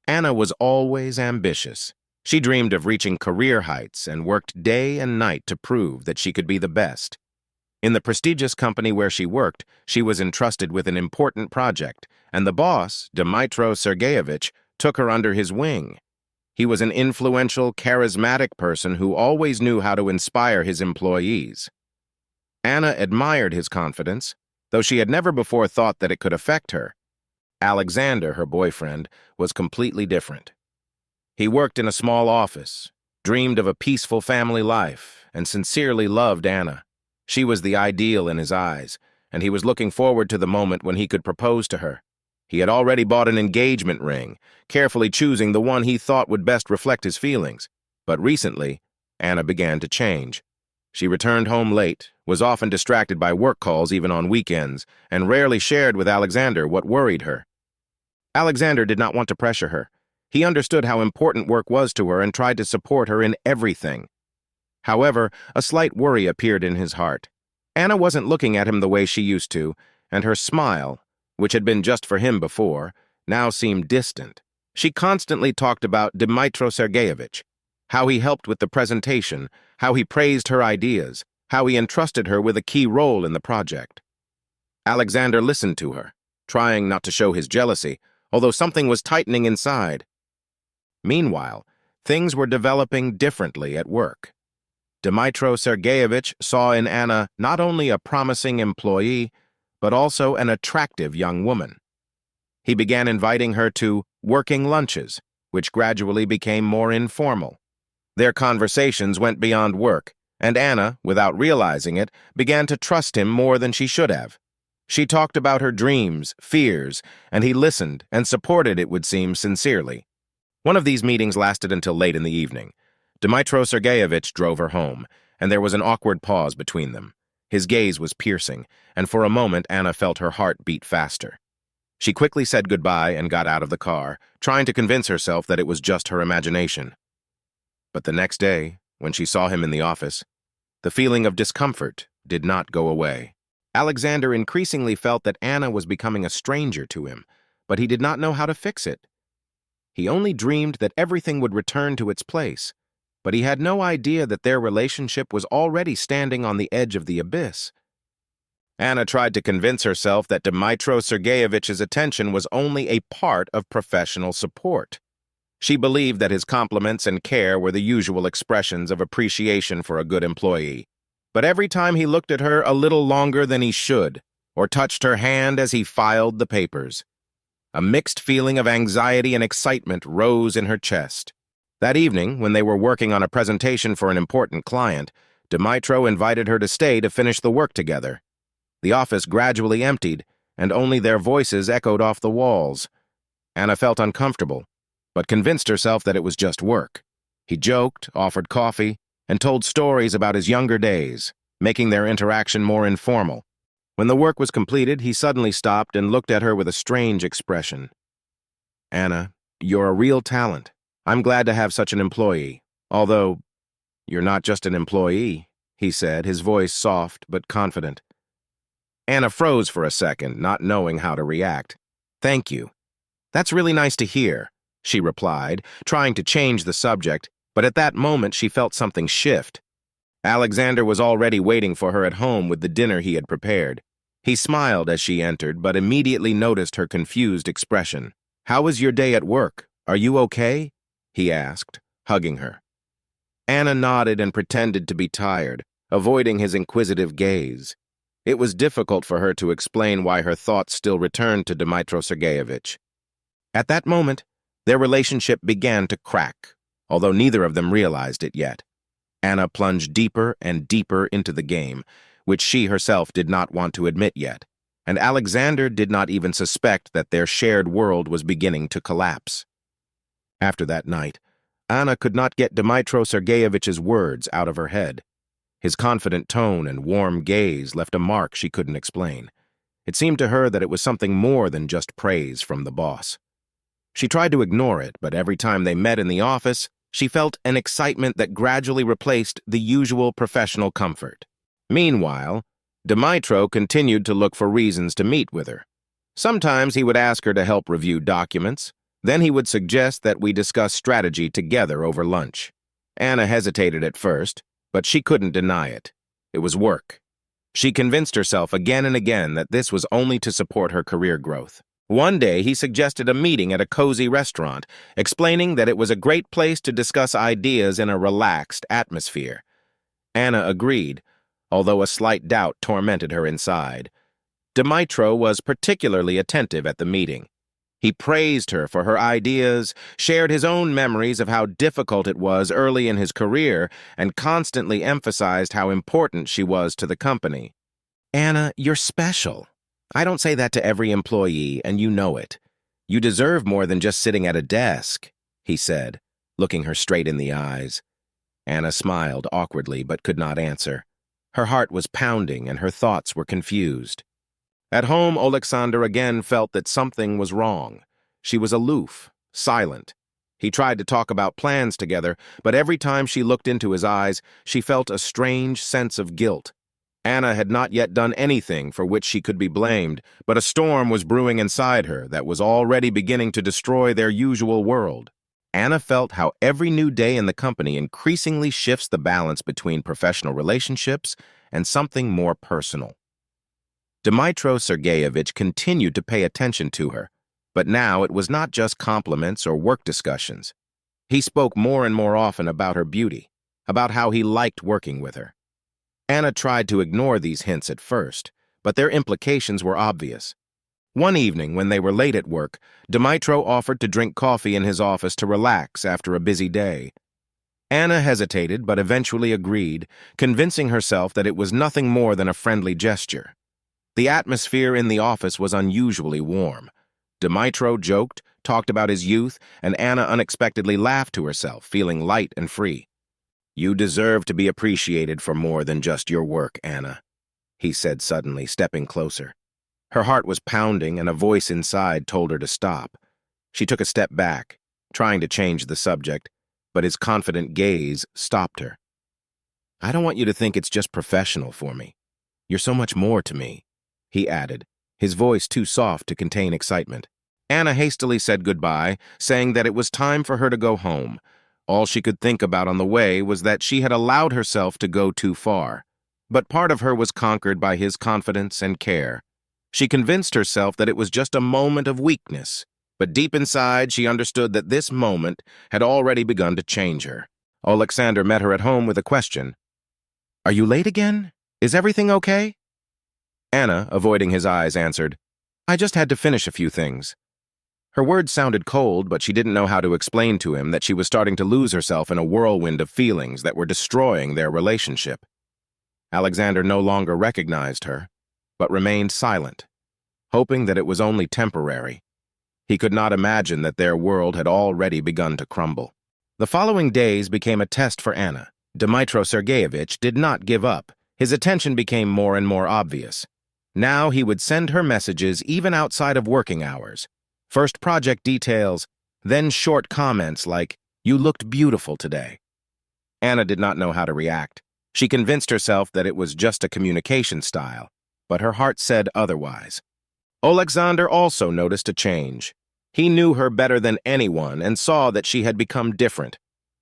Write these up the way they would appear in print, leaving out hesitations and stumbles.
Anna was always ambitious. She dreamed of reaching career heights and worked day and night to prove that she could be the best. In the prestigious company where she worked, she was entrusted with an important project, and the boss, Dmytro Sergeyevich, took her under his wing. He was an influential, charismatic person who always knew how to inspire his employees. Anna admired his confidence, though she had never before thought that it could affect her. Alexander, her boyfriend, was completely different. He worked in a small office, dreamed of a peaceful family life, and sincerely loved Anna. She was the ideal in his eyes, and he was looking forward to the moment when he could propose to her. He had already bought an engagement ring, carefully choosing the one he thought would best reflect his feelings. But recently, Anna began to change. She returned home late, was often distracted by work calls even on weekends, and rarely shared with Alexander what worried her. Alexander did not want to pressure her. He understood how important work was to her and tried to support her in everything. However, a slight worry appeared in his heart. Anna wasn't looking at him the way she used to, and her smile, which had been just for him before, now seemed distant. She constantly talked about Dmytro Sergeyevich, how he helped with the presentation, how he praised her ideas, how he entrusted her with a key role in the project. Alexander listened to her, trying not to show his jealousy, although something was tightening inside. Meanwhile, things were developing differently at work. Dmytro Sergeyevich saw in Anna not only a promising employee, but also an attractive young woman. He began inviting her to working lunches, which gradually became more informal. Their conversations went beyond work, and Anna, without realizing it, began to trust him more than she should have. She talked about her dreams, fears, and he listened and supported, it would seem, sincerely. One of these meetings lasted until late in the evening. Dmytro Sergeyevich drove her home, and there was an awkward pause between them. His gaze was piercing, and for a moment Anna felt her heart beat faster. She quickly said goodbye and got out of the car, trying to convince herself that it was just her imagination. But the next day, when she saw him in the office, the feeling of discomfort did not go away. Alexander increasingly felt that Anna was becoming a stranger to him, but he did not know how to fix it. He only dreamed that everything would return to its place, but he had no idea that their relationship was already standing on the edge of the abyss. Anna tried to convince herself that Dmytro Sergeyevich's attention was only a part of professional support. She believed that his compliments and care were the usual expressions of appreciation for a good employee. But every time he looked at her a little longer than he should, or touched her hand as he filed the papers, a mixed feeling of anxiety and excitement rose in her chest. That evening, when they were working on a presentation for an important client, Dmytro invited her to stay to finish the work together. The office gradually emptied, and only their voices echoed off the walls. Anna felt uncomfortable, but convinced herself that it was just work. He joked, offered coffee, and told stories about his younger days, making their interaction more informal. When the work was completed, he suddenly stopped and looked at her with a strange expression. "Anna, you're a real talent. I'm glad to have such an employee. Although, you're not just an employee," he said, his voice soft but confident. Anna froze for a second, not knowing how to react. "Thank you. That's really nice to hear," she replied, trying to change the subject, but at that moment she felt something shift. Alexander was already waiting for her at home with the dinner he had prepared. He smiled as she entered, but immediately noticed her confused expression. "How was your day at work? Are you okay?" he asked, hugging her. Anna nodded and pretended to be tired, avoiding his inquisitive gaze. It was difficult for her to explain why her thoughts still returned to Dmytro Sergeyevich. At that moment, their relationship began to crack, although neither of them realized it yet. Anna plunged deeper and deeper into the game, which she herself did not want to admit yet, and Alexander did not even suspect that their shared world was beginning to collapse. After that night, Anna could not get Dmytro Sergeyevich's words out of her head. His confident tone and warm gaze left a mark she couldn't explain. It seemed to her that it was something more than just praise from the boss. She tried to ignore it, but every time they met in the office, she felt an excitement that gradually replaced the usual professional comfort. Meanwhile, Dmytro continued to look for reasons to meet with her. Sometimes he would ask her to help review documents, Then he would suggest that we discuss strategy together over lunch. Anna hesitated at first, but she couldn't deny it. It was work. She convinced herself again and again that this was only to support her career growth. One day, he suggested a meeting at a cozy restaurant, explaining that it was a great place to discuss ideas in a relaxed atmosphere. Anna agreed, although a slight doubt tormented her inside. Dmytro was particularly attentive at the meeting. He praised her for her ideas, shared his own memories of how difficult it was early in his career, and constantly emphasized how important she was to the company. "Anna, you're special. I don't say that to every employee, and you know it. You deserve more than just sitting at a desk," he said, looking her straight in the eyes. Anna smiled awkwardly but could not answer. Her heart was pounding and her thoughts were confused. At home, Alexander again felt that something was wrong. She was aloof, silent. He tried to talk about plans together, but every time she looked into his eyes, she felt a strange sense of guilt. Anna had not yet done anything for which she could be blamed, but a storm was brewing inside her that was already beginning to destroy their usual world. Anna felt how every new day in the company increasingly shifts the balance between professional relationships and something more personal. Dmytro Sergeyevich continued to pay attention to her, but now it was not just compliments or work discussions. He spoke more and more often about her beauty, about how he liked working with her. Anna tried to ignore these hints at first, but their implications were obvious. One evening, when they were late at work, Dmytro offered to drink coffee in his office to relax after a busy day. Anna hesitated but eventually agreed, convincing herself that it was nothing more than a friendly gesture. The atmosphere in the office was unusually warm. Dmytro joked, talked about his youth, and Anna unexpectedly laughed to herself, feeling light and free. "You deserve to be appreciated for more than just your work, Anna," he said suddenly, stepping closer. Her heart was pounding and a voice inside told her to stop. She took a step back, trying to change the subject, but his confident gaze stopped her. "I don't want you to think it's just professional for me. You're so much more to me," he added, his voice too soft to contain excitement. Anna hastily said goodbye, saying that it was time for her to go home. All she could think about on the way was that she had allowed herself to go too far. But part of her was conquered by his confidence and care. She convinced herself that it was just a moment of weakness, but deep inside she understood that this moment had already begun to change her. Alexander met her at home with a question. "Are you late again? Is everything okay?" Anna, avoiding his eyes, answered, "I just had to finish a few things." Her words sounded cold, but she didn't know how to explain to him that she was starting to lose herself in a whirlwind of feelings that were destroying their relationship. Alexander no longer recognized her, but remained silent, hoping that it was only temporary. He could not imagine that their world had already begun to crumble. The following days became a test for Anna. Dmytro Sergeyevich did not give up. His attention became more and more obvious. Now he would send her messages even outside of working hours. First project details, then short comments like, "You looked beautiful today." Anna did not know how to react. She convinced herself that it was just a communication style, but her heart said otherwise. Alexander also noticed a change. He knew her better than anyone and saw that she had become different.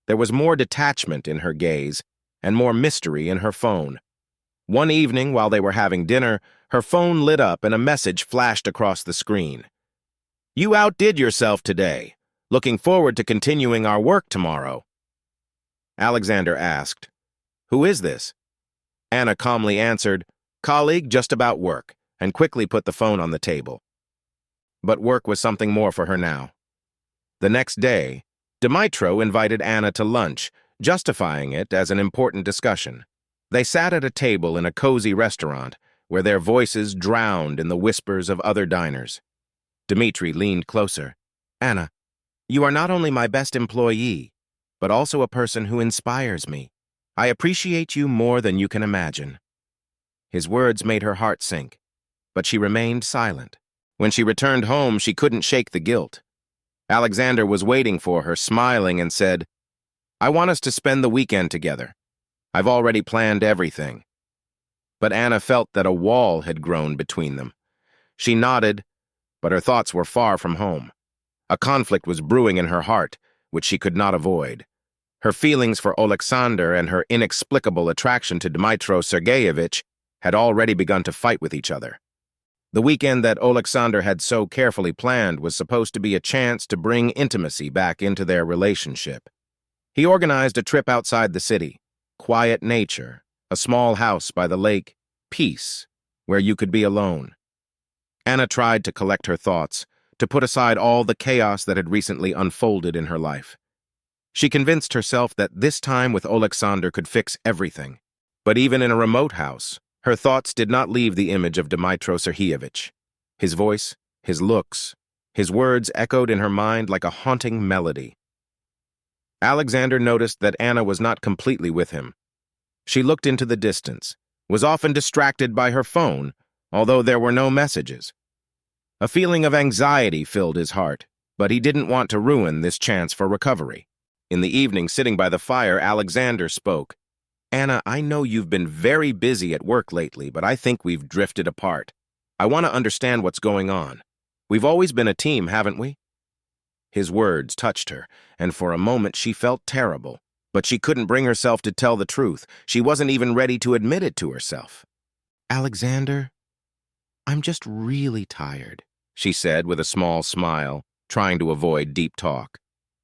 There was more detachment in her gaze and more mystery in her phone. One evening, while they were having dinner, her phone lit up and a message flashed across the screen. "You outdid yourself today. Looking forward to continuing our work tomorrow." Alexander asked, "Who is this?" Anna calmly answered, "Colleague, just about work," and quickly put the phone on the table. But work was something more for her now. The next day, Dmytro invited Anna to lunch, justifying it as an important discussion. They sat at a table in a cozy restaurant where their voices drowned in the whispers of other diners. Dmitri leaned closer. "Anna, you are not only my best employee, but also a person who inspires me. I appreciate you more than you can imagine." His words made her heart sink, but she remained silent. When she returned home, she couldn't shake the guilt. Alexander was waiting for her, smiling, and said, "I want us to spend the weekend together. I've already planned everything." But Anna felt that a wall had grown between them. She nodded, but her thoughts were far from home. A conflict was brewing in her heart, which she could not avoid. Her feelings for Alexander and her inexplicable attraction to Dmytro Sergeyevich had already begun to fight with each other. The weekend that Alexander had so carefully planned was supposed to be a chance to bring intimacy back into their relationship. He organized a trip outside the city, quiet nature, a small house by the lake, peace, where you could be alone. Anna tried to collect her thoughts, to put aside all the chaos that had recently unfolded in her life. She convinced herself that this time with Alexander could fix everything. But even in a remote house, her thoughts did not leave the image of Dmytro Sergeyevich. His voice, his looks, his words echoed in her mind like a haunting melody. Alexander noticed that Anna was not completely with him. She looked into the distance, was often distracted by her phone, although there were no messages. A feeling of anxiety filled his heart, but he didn't want to ruin this chance for recovery. In the evening, sitting by the fire, Alexander spoke. "Anna, I know you've been very busy at work lately, but I think we've drifted apart. I want to understand what's going on. We've always been a team, haven't we?" His words touched her, and for a moment she felt terrible. But she couldn't bring herself to tell the truth. She wasn't even ready to admit it to herself. "Alexander, I'm just really tired," she said with a small smile, trying to avoid deep talk.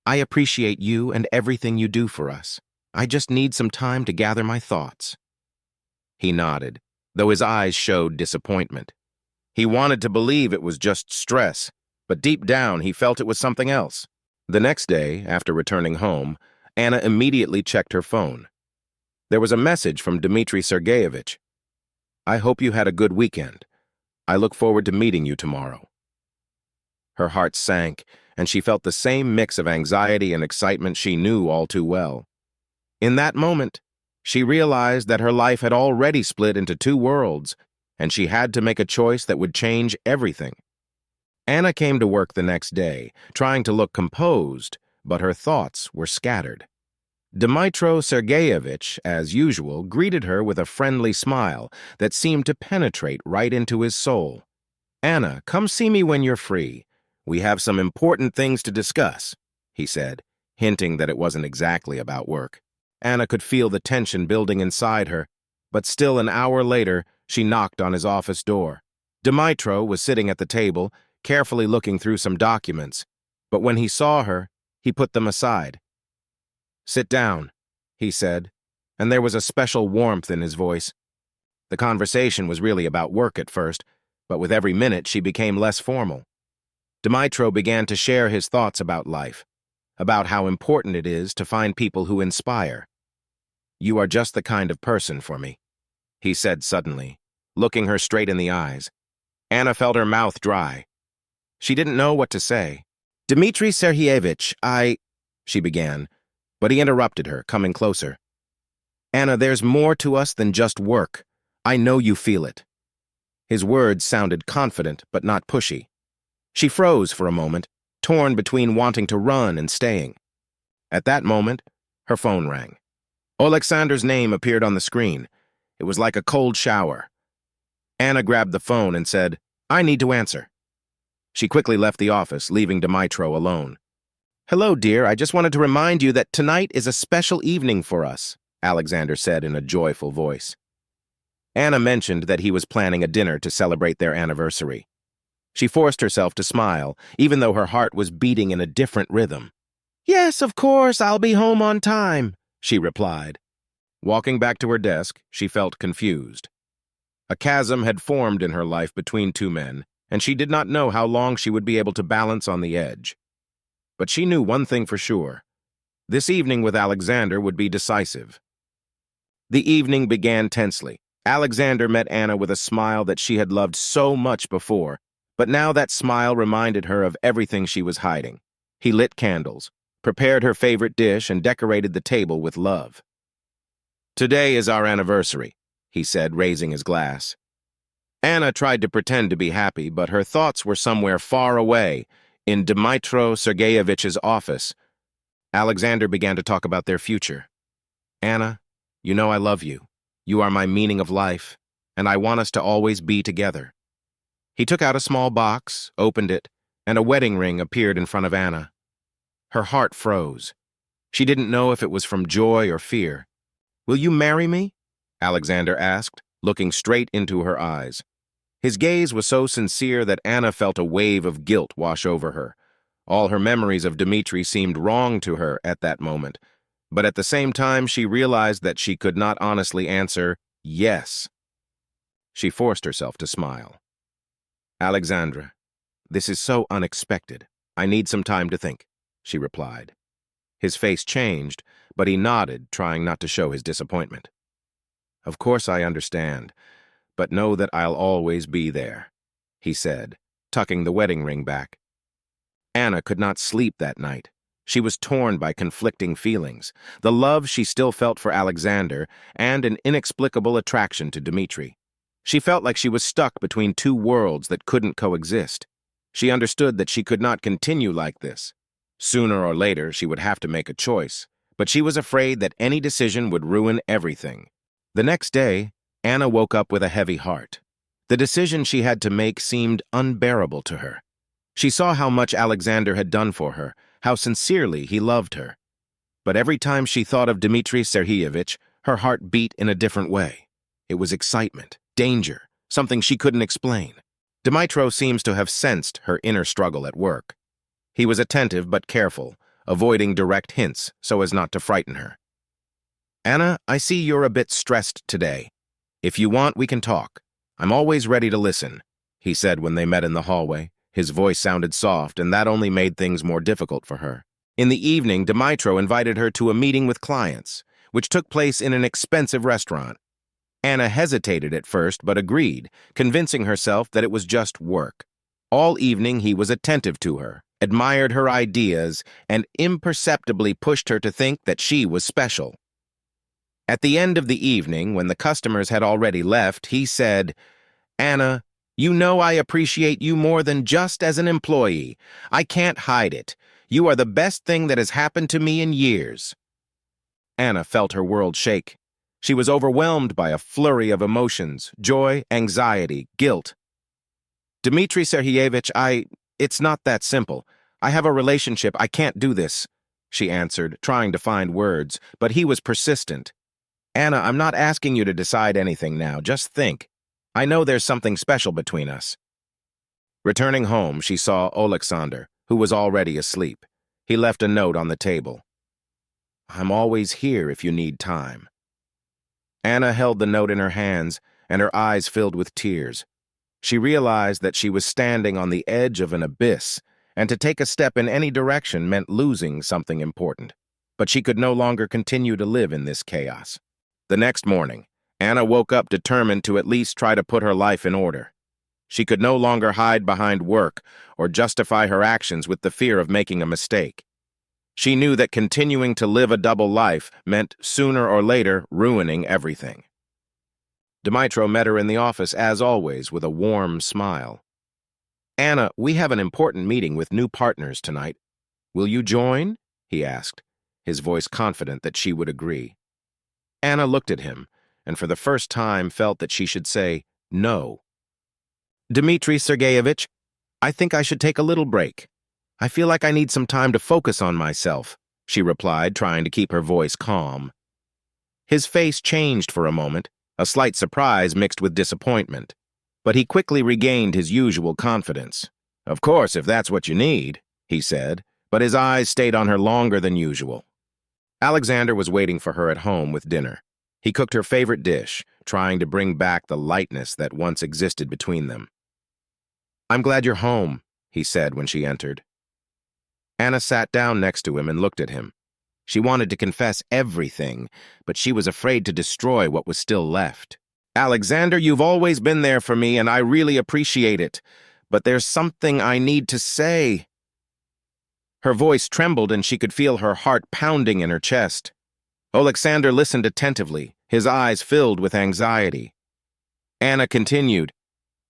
"I appreciate you and everything you do for us. I just need some time to gather my thoughts." He nodded, though his eyes showed disappointment. He wanted to believe it was just stress, but deep down he felt it was something else. The next day, after returning home, Anna immediately checked her phone. There was a message from Dmitry Sergeyevich. "I hope you had a good weekend. I look forward to meeting you tomorrow." Her heart sank, and she felt the same mix of anxiety and excitement she knew all too well. In that moment, she realized that her life had already split into two worlds, and she had to make a choice that would change everything. Anna came to work the next day, trying to look composed, but her thoughts were scattered. Dmytro Sergeyevich, as usual, greeted her with a friendly smile that seemed to penetrate right into his soul. "Anna, come see me when you're free. We have some important things to discuss," he said, hinting that it wasn't exactly about work. Anna could feel the tension building inside her, but still an hour later, she knocked on his office door. Dmytro was sitting at the table, carefully looking through some documents, but when he saw her, he put them aside. "Sit down," he said, and there was a special warmth in his voice. The conversation was really about work at first, but with every minute she became less formal. Dmytro began to share his thoughts about life, about how important it is to find people who inspire. "You are just the kind of person for me," he said suddenly, looking her straight in the eyes. Anna felt her mouth dry. She didn't know what to say. "Dmitry Sergeyevich, she began, but he interrupted her, coming closer. "Anna, there's more to us than just work. I know you feel it." His words sounded confident, but not pushy. She froze for a moment, torn between wanting to run and staying. At that moment, her phone rang. Alexander's name appeared on the screen. It was like a cold shower. Anna grabbed the phone and said, "I need to answer." She quickly left the office, leaving Dmytro alone. "Hello, dear. I just wanted to remind you that tonight is a special evening for us," Alexander said in a joyful voice. Anna mentioned that he was planning a dinner to celebrate their anniversary. She forced herself to smile, even though her heart was beating in a different rhythm. "Yes, of course, I'll be home on time," she replied. Walking back to her desk, she felt confused. A chasm had formed in her life between two men, and she did not know how long she would be able to balance on the edge. But she knew one thing for sure. This evening with Alexander would be decisive. The evening began tensely. Alexander met Anna with a smile that she had loved so much before, but now that smile reminded her of everything she was hiding. He lit candles, prepared her favorite dish, and decorated the table with love. "Today is our anniversary," he said, raising his glass. Anna tried to pretend to be happy, but her thoughts were somewhere far away, in Dmytro Sergeyevich's office. Alexander began to talk about their future. "Anna, you know I love you. You are my meaning of life, and I want us to always be together." He took out a small box, opened it, and a wedding ring appeared in front of Anna. Her heart froze. She didn't know if it was from joy or fear. "Will you marry me?" Alexander asked, looking straight into her eyes. His gaze was so sincere that Anna felt a wave of guilt wash over her. All her memories of Dmitri seemed wrong to her at that moment, but at the same time she realized that she could not honestly answer yes. She forced herself to smile. "Alexandra, this is so unexpected. I need some time to think," she replied. His face changed, but he nodded, trying not to show his disappointment. "Of course I understand, but know that I'll always be there," he said, tucking the wedding ring back. Anna could not sleep that night. She was torn by conflicting feelings, the love she still felt for Alexander and an inexplicable attraction to Dmitri. She felt like she was stuck between two worlds that couldn't coexist. She understood that she could not continue like this. Sooner or later, she would have to make a choice, but she was afraid that any decision would ruin everything. The next day, Anna woke up with a heavy heart. The decision she had to make seemed unbearable to her. She saw how much Alexander had done for her, how sincerely he loved her. But every time she thought of Dmitri Sergeyevich, her heart beat in a different way. It was excitement, danger, something she couldn't explain. Dmytro seems to have sensed her inner struggle at work. He was attentive but careful, avoiding direct hints so as not to frighten her. "Anna, I see you're a bit stressed today. If you want, we can talk. I'm always ready to listen," he said when they met in the hallway. His voice sounded soft, and that only made things more difficult for her. In the evening, Dmytro invited her to a meeting with clients, which took place in an expensive restaurant. Anna hesitated at first, but agreed, convincing herself that it was just work. All evening, he was attentive to her, admired her ideas, and imperceptibly pushed her to think that she was special. At the end of the evening, when the customers had already left, he said, "Anna, you know I appreciate you more than just as an employee. I can't hide it. You are the best thing that has happened to me in years." Anna felt her world shake. She was overwhelmed by a flurry of emotions, joy, anxiety, guilt. "Dmitri Sergeyevich, it's not that simple. I have a relationship. I can't do this," she answered, trying to find words, but he was persistent. "Anna, I'm not asking you to decide anything now. Just think. I know there's something special between us." Returning home, she saw Alexander, who was already asleep. He left a note on the table. "I'm always here if you need time." Anna held the note in her hands, and her eyes filled with tears. She realized that she was standing on the edge of an abyss, and to take a step in any direction meant losing something important. But she could no longer continue to live in this chaos. The next morning, Anna woke up determined to at least try to put her life in order. She could no longer hide behind work or justify her actions with the fear of making a mistake. She knew that continuing to live a double life meant sooner or later ruining everything. Dmytro met her in the office, as always, with a warm smile. "Anna, we have an important meeting with new partners tonight. Will you join?" he asked, his voice confident that she would agree. Anna looked at him, and for the first time felt that she should say no. "Dmitri Sergeyevich, I think I should take a little break. I feel like I need some time to focus on myself," she replied, trying to keep her voice calm. His face changed for a moment, a slight surprise mixed with disappointment, but he quickly regained his usual confidence. "Of course, if that's what you need," he said, but his eyes stayed on her longer than usual. Alexander was waiting for her at home with dinner. He cooked her favorite dish, trying to bring back the lightness that once existed between them. "I'm glad you're home," he said when she entered. Anna sat down next to him and looked at him. She wanted to confess everything, but she was afraid to destroy what was still left. "Alexander, you've always been there for me, and I really appreciate it. But there's something I need to say." Her voice trembled, and she could feel her heart pounding in her chest. Alexander listened attentively, his eyes filled with anxiety. Anna continued,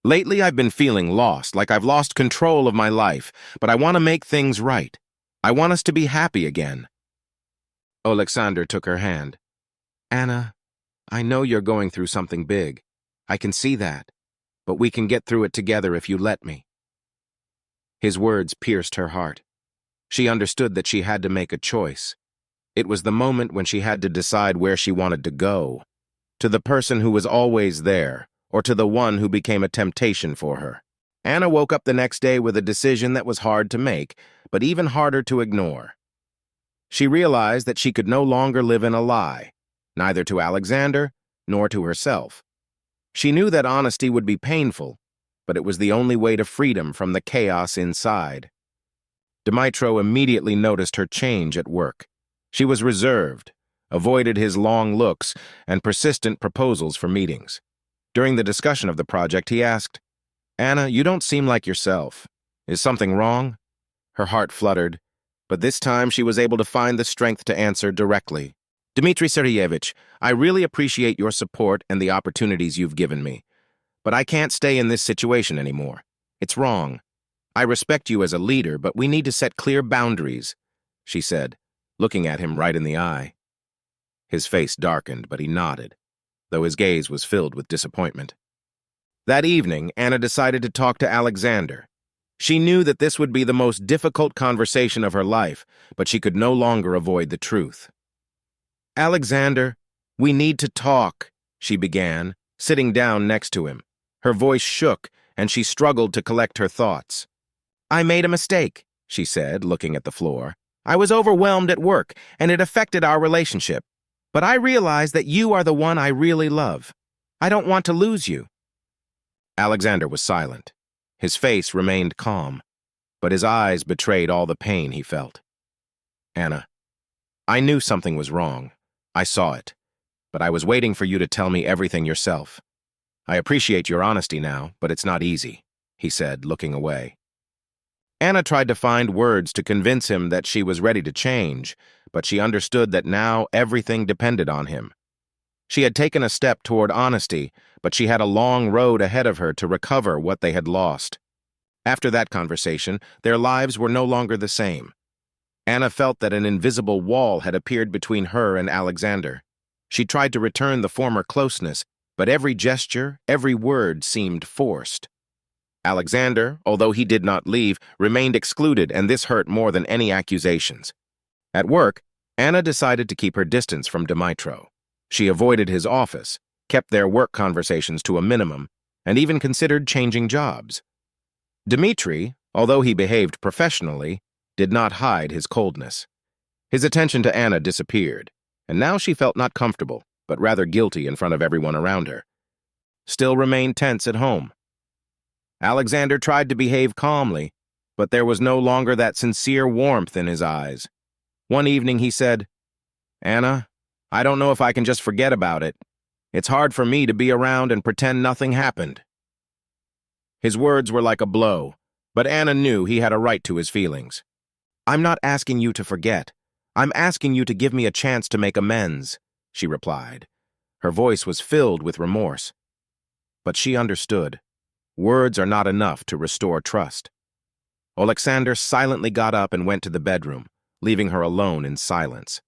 "Lately I've been feeling lost, like I've lost control of my life, but I want to make things right. I want us to be happy again." Alexander took her hand. "Anna, I know you're going through something big. I can see that, but we can get through it together if you let me." His words pierced her heart. She understood that she had to make a choice. It was the moment when she had to decide where she wanted to go. To the person who was always there, or to the one who became a temptation for her. Anna woke up the next day with a decision that was hard to make, but even harder to ignore. She realized that she could no longer live in a lie, neither to Alexander nor to herself. She knew that honesty would be painful, but it was the only way to freedom from the chaos inside. Dmytro immediately noticed her change at work. She was reserved, avoided his long looks and persistent proposals for meetings. During the discussion of the project, he asked, "Anna, you don't seem like yourself. Is something wrong?" Her heart fluttered, but this time she was able to find the strength to answer directly. "Dmitry Sergeyevich, I really appreciate your support and the opportunities you've given me, but I can't stay in this situation anymore. It's wrong. I respect you as a leader, but we need to set clear boundaries," she said, looking at him right in the eye. His face darkened, but he nodded, though his gaze was filled with disappointment. That evening, Anna decided to talk to Alexander. She knew that this would be the most difficult conversation of her life, but she could no longer avoid the truth. "Alexander, we need to talk," she began, sitting down next to him. Her voice shook, and she struggled to collect her thoughts. "I made a mistake," she said, looking at the floor. "I was overwhelmed at work, and it affected our relationship. But I realize that you are the one I really love. I don't want to lose you." Alexander was silent. His face remained calm, but his eyes betrayed all the pain he felt. "Anna, I knew something was wrong. I saw it. But I was waiting for you to tell me everything yourself. I appreciate your honesty now, but it's not easy," he said, looking away. Anna tried to find words to convince him that she was ready to change, but she understood that now everything depended on him. She had taken a step toward honesty, but she had a long road ahead of her to recover what they had lost. After that conversation, their lives were no longer the same. Anna felt that an invisible wall had appeared between her and Alexander. She tried to return the former closeness, but every gesture, every word seemed forced. Alexander, although he did not leave, remained excluded, and this hurt more than any accusations. At work, Anna decided to keep her distance from Dmytro. She avoided his office, kept their work conversations to a minimum, and even considered changing jobs. Dmitry, although he behaved professionally, did not hide his coldness. His attention to Anna disappeared, and now she felt not comfortable, but rather guilty in front of everyone around her. Still remained tense at home. Alexander tried to behave calmly, but there was no longer that sincere warmth in his eyes. One evening he said, "Anna, I don't know if I can just forget about it. It's hard for me to be around and pretend nothing happened." His words were like a blow, but Anna knew he had a right to his feelings. "I'm not asking you to forget. I'm asking you to give me a chance to make amends," she replied. Her voice was filled with remorse. But she understood. Words are not enough to restore trust. Alexander silently got up and went to the bedroom, leaving her alone in silence.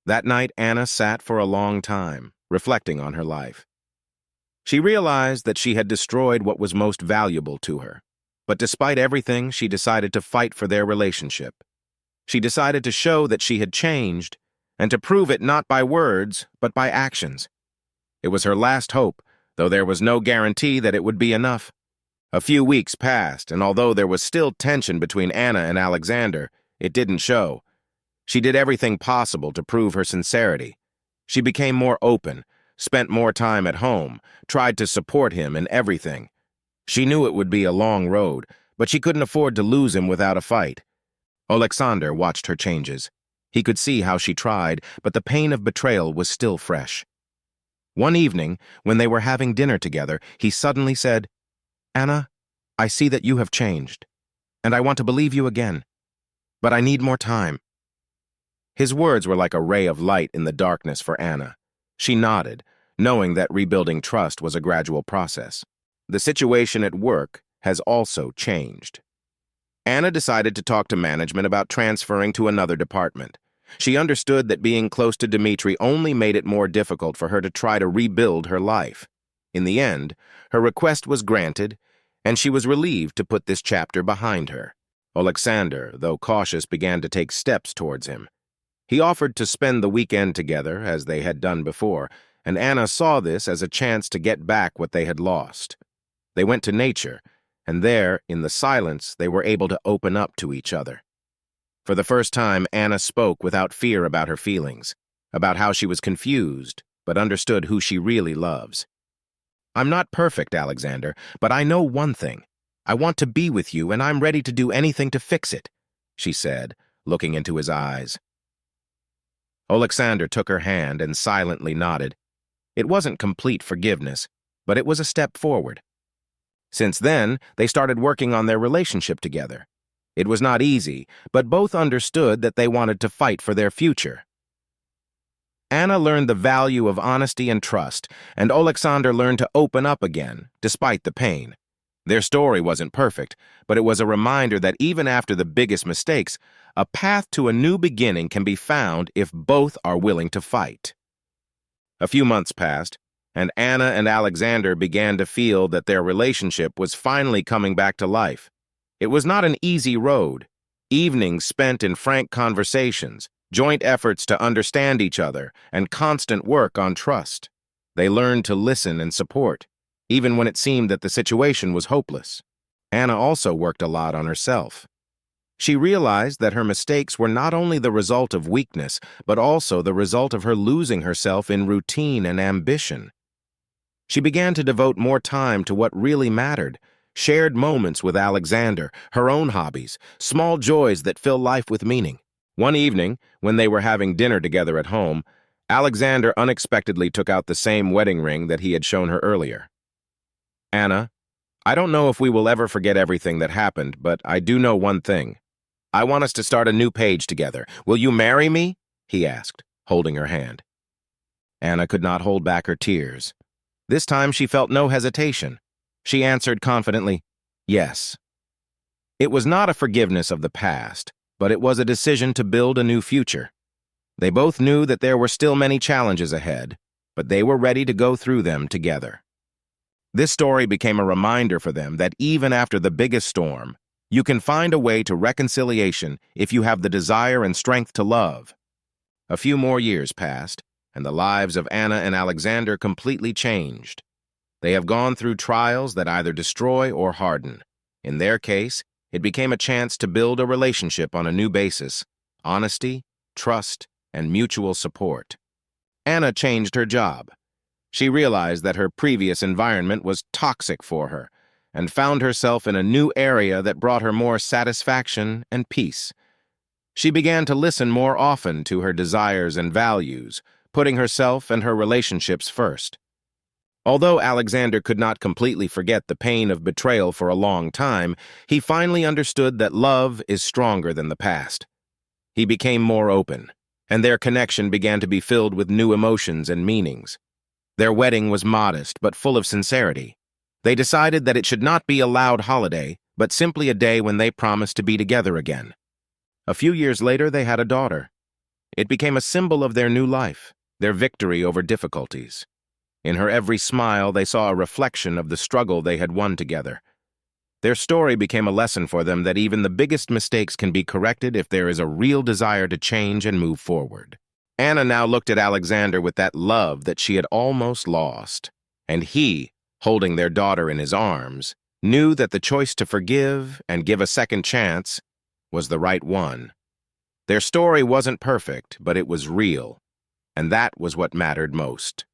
That night, Anna sat for a long time, reflecting on her life. She realized that she had destroyed what was most valuable to her. But despite everything, she decided to fight for their relationship. She decided to show that she had changed, and to prove it not by words, but by actions. It was her last hope, though there was no guarantee that it would be enough. A few weeks passed, and although there was still tension between Anna and Alexander, it didn't show. She did everything possible to prove her sincerity. She became more open, spent more time at home, tried to support him in everything. She knew it would be a long road, but she couldn't afford to lose him without a fight. Alexander watched her changes. He could see how she tried, but the pain of betrayal was still fresh. One evening, when they were having dinner together, he suddenly said, "Anna, I see that you have changed, and I want to believe you again, but I need more time." His words were like a ray of light in the darkness for Anna. She nodded, knowing that rebuilding trust was a gradual process. The situation at work has also changed. Anna decided to talk to management about transferring to another department. She understood that being close to Dmitry only made it more difficult for her to try to rebuild her life. In the end, her request was granted, and she was relieved to put this chapter behind her. Alexander, though cautious, began to take steps towards him. He offered to spend the weekend together, as they had done before, and Anna saw this as a chance to get back what they had lost. They went to nature, and there, in the silence, they were able to open up to each other. For the first time, Anna spoke without fear about her feelings, about how she was confused, but understood who she really loves. "I'm not perfect, Alexander, but I know one thing. I want to be with you, and I'm ready to do anything to fix it," she said, looking into his eyes. Alexander took her hand and silently nodded. It wasn't complete forgiveness, but it was a step forward. Since then, they started working on their relationship together. It was not easy, but both understood that they wanted to fight for their future. Anna learned the value of honesty and trust, and Alexander learned to open up again, despite the pain. Their story wasn't perfect, but it was a reminder that even after the biggest mistakes, a path to a new beginning can be found if both are willing to fight. A few months passed, and Anna and Alexander began to feel that their relationship was finally coming back to life. It was not an easy road. Evenings spent in frank conversations, joint efforts to understand each other, and constant work on trust. They learned to listen and support, even when it seemed that the situation was hopeless. Anna also worked a lot on herself. She realized that her mistakes were not only the result of weakness, but also the result of her losing herself in routine and ambition. She began to devote more time to what really mattered, shared moments with Alexander, her own hobbies, small joys that fill life with meaning. One evening, when they were having dinner together at home, Alexander unexpectedly took out the same wedding ring that he had shown her earlier. "Anna, I don't know if we will ever forget everything that happened, but I do know one thing. I want us to start a new page together. Will you marry me?" he asked, holding her hand. Anna could not hold back her tears. This time she felt no hesitation. She answered confidently, "Yes." It was not a forgiveness of the past, but it was a decision to build a new future. They both knew that there were still many challenges ahead, but they were ready to go through them together. This story became a reminder for them that even after the biggest storm, you can find a way to reconciliation if you have the desire and strength to love. A few more years passed, and the lives of Anna and Alexander completely changed. They have gone through trials that either destroy or harden. In their case, it became a chance to build a relationship on a new basis: honesty, trust, and mutual support. Anna changed her job. She realized that her previous environment was toxic for her, and found herself in a new area that brought her more satisfaction and peace. She began to listen more often to her desires and values, putting herself and her relationships first. Although Alexander could not completely forget the pain of betrayal for a long time, he finally understood that love is stronger than the past. He became more open, and their connection began to be filled with new emotions and meanings. Their wedding was modest but full of sincerity. They decided that it should not be a loud holiday, but simply a day when they promised to be together again. A few years later, they had a daughter. It became a symbol of their new life, their victory over difficulties. In her every smile, they saw a reflection of the struggle they had won together. Their story became a lesson for them that even the biggest mistakes can be corrected if there is a real desire to change and move forward. Anna now looked at Alexander with that love that she had almost lost, and he, holding their daughter in his arms, knew that the choice to forgive and give a second chance was the right one. Their story wasn't perfect, but it was real, and that was what mattered most.